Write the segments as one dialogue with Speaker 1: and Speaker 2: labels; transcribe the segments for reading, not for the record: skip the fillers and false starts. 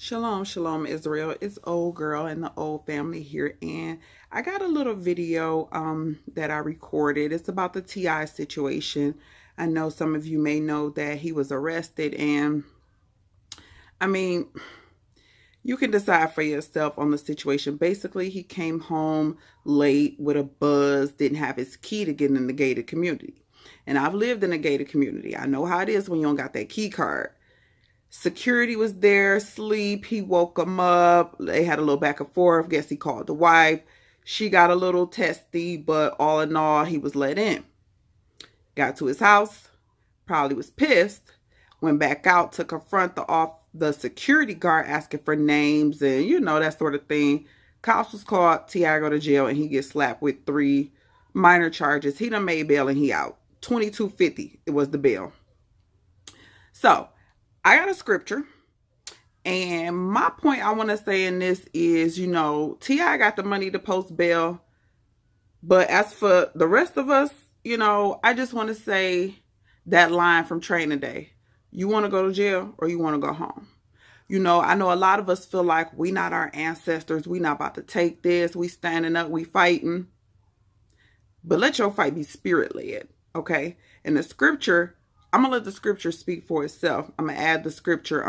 Speaker 1: Shalom, shalom, Israel. It's old girl and the old family here, and I got a little video that I recorded. It's about the T.I. situation. I know some of you may know that he was arrested, and I mean, you can decide for yourself on the situation. Basically, he came home late with a buzz, didn't have his key to get in the gated community. And I've lived in a gated community. I know how it is when you don't got that key card. Security was there, sleep. He woke him up. They had a little back and forth. Guess he called the wife. She got a little testy, but all in all, he was let in. Got to his house, probably was pissed. Went back out to confront the security guard, asking for names and that sort of thing. Cops was called. T.I. go to jail and he gets slapped with 3 minor charges. He done made bail and he out. $22.50 it was the bail. So I got a scripture, and my point I want to say in this is, T.I. got the money to post bail, but as for the rest of us, I just want to say that line from Training Day. You want to go to jail or you want to go home? I know a lot of us feel like we not our ancestors. We not about to take this. We standing up. We fighting. But let your fight be spirit-led, okay? And the scripture, I'm going to let the scripture speak for itself. I'm going to add the scripture.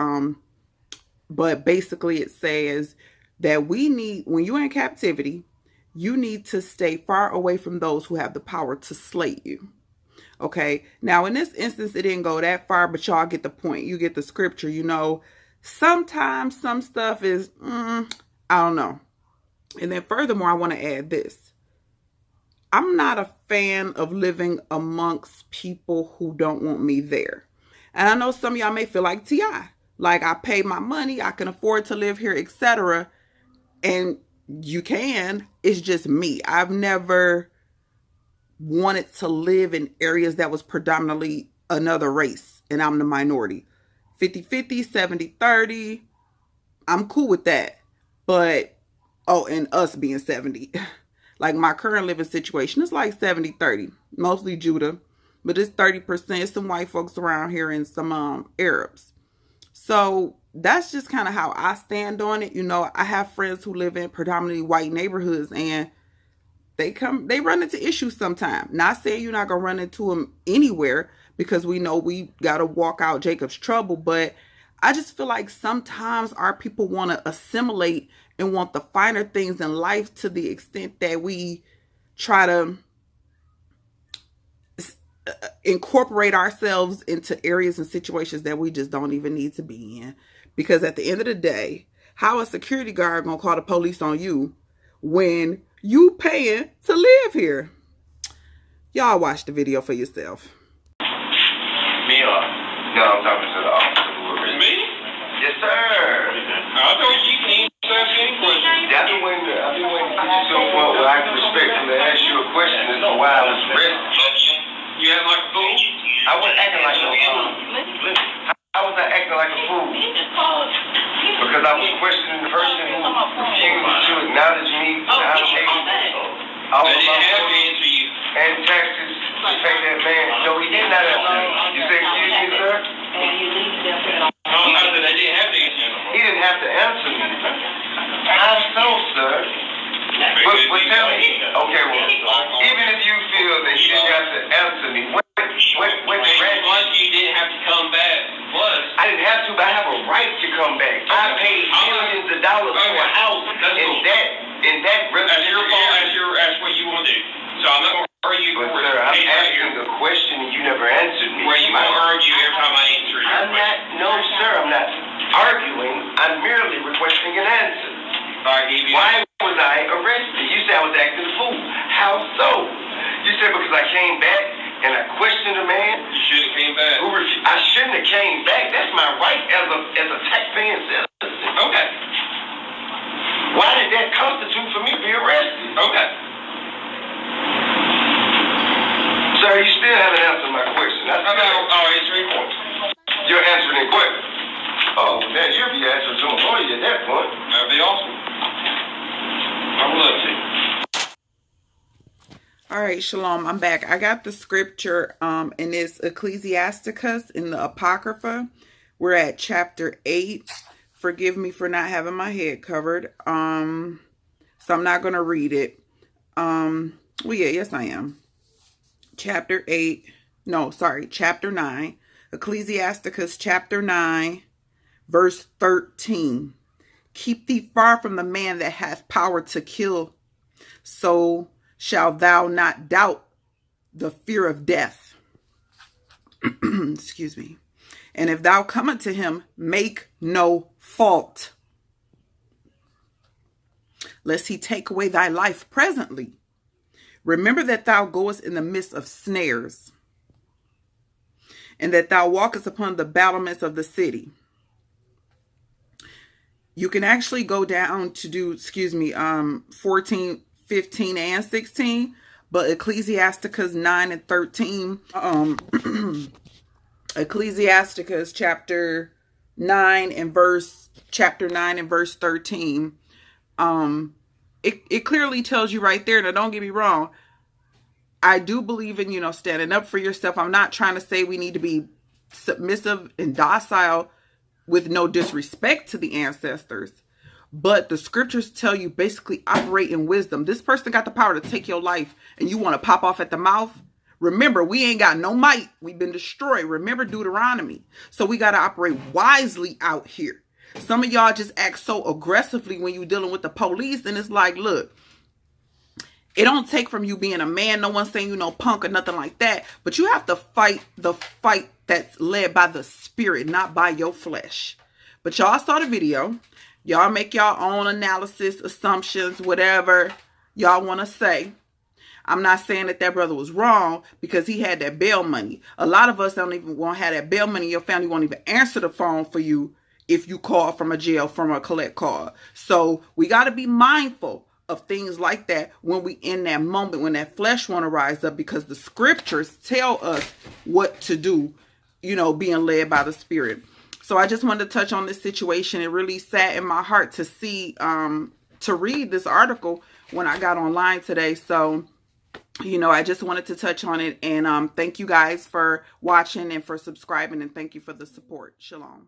Speaker 1: But basically it says that when you're in captivity, you need to stay far away from those who have the power to slay you. Okay. Now, in this instance, it didn't go that far, but y'all get the point. You get the scripture. Sometimes some stuff is, I don't know. And then furthermore, I want to add this. I'm not a fan of living amongst people who don't want me there. And I know some of y'all may feel like T.I. Like, I pay my money, I can afford to live here, etc. And you can. It's just me. I've never wanted to live in areas that was predominantly another race, and I'm the minority. 50-50, 70-30, I'm cool with that. But, and us being 70. Like, my current living situation is like 70-30, mostly Judah, but it's 30%. Some white folks around here and some Arabs. So that's just kind of how I stand on it. I have friends who live in predominantly white neighborhoods, and they run into issues sometimes. Not saying you're not going to run into them anywhere, because we know we got to walk out Jacob's trouble. But I just feel like sometimes our people want to assimilate and want the finer things in life to the extent that we try to incorporate ourselves into areas and situations that we just don't even need to be in. Because at the end of the day, how a security guard gonna call the police on you when you paying to live here? Y'all watch the video for yourself.
Speaker 2: Me or? No, I'm talking to the officer who arrested me. Yes, sir. I told you can ask any question. I've been waiting to get you to a point where I can respectfully ask you a question as to why I was arrested. You acting like a fool? I wasn't acting like no fool. I was not acting like a fool. Because I was questioning the person who refused to acknowledge me for the application. All of my money and taxes to pay that man. No, he did not answer me. You say, excuse me, sir? No, I said they didn't have to answer me. He didn't have to answer me. How so, sir? But tell me, okay, well, even if you feel that you didn't have to answer me, what you didn't have to come back was? I didn't have to, but I have a right to come back. I paid millions of dollars for a house, and that that's your fault. That's what you want to do. So I'm not going to argue. But sir, I'm asking a question and you never answered me. Where you want to argue every time I answer your question? No, sir, I'm not arguing. I'm merely requesting an answer. Why was I arrested? You said I was acting a fool. How so? You said because I came back and I questioned a man. You should have came back. I shouldn't have came back. That's my right as a taxpaying citizen. Okay. Why did that constitute for me to be arrested? Okay. Sir, you still haven't answered my question. I'll answer your question. You're answering a question. Oh, now you'll be answering to a lawyer at that point. That'd be awesome. I would love to.
Speaker 1: All right, shalom. I'm back. I got the scripture in this Ecclesiasticus in the Apocrypha. We're at chapter 8, Forgive me for not having my head covered. So I'm not going to read it. Well, yeah, yes, I am. Chapter 9. Ecclesiasticus chapter 9, verse 13. Keep thee far from the man that hath power to kill, so shalt thou not doubt the fear of death. Excuse me. And if thou come unto him, make no fault, lest he take away thy life presently. Remember that thou goest in the midst of snares, and that thou walkest upon the battlements of the city. You can actually go down to do, 14, 15, and 16, but Ecclesiasticus 9 and 13, Ecclesiasticus chapter 9 and verse 13, it clearly tells you right there. Now, don't get me wrong. I do believe in, standing up for yourself. I'm not trying to say we need to be submissive and docile with no disrespect to the ancestors. But the scriptures tell you basically operate in wisdom. This person got the power to take your life and you want to pop off at the mouth. Remember, we ain't got no might. We've been destroyed. Remember Deuteronomy. So we got to operate wisely out here. Some of y'all just act so aggressively when you're dealing with the police. And it's like, look, it don't take from you being a man. No one's saying you no punk or nothing like that. But you have to fight the fight that's led by the spirit, not by your flesh. But y'all saw the video. Y'all make y'all own analysis, assumptions, whatever y'all want to say. I'm not saying that brother was wrong because he had that bail money. A lot of us don't even want to have that bail money. Your family won't even answer the phone for you if you call from a jail, from a collect call. So we got to be mindful of things like that when we in that moment, when that flesh want to rise up, because the scriptures tell us what to do, being led by the spirit. So I just wanted to touch on this situation. It really sat in my heart to see, to read this article when I got online today. So, I just wanted to touch on it, and thank you guys for watching and for subscribing, and thank you for the support. Shalom.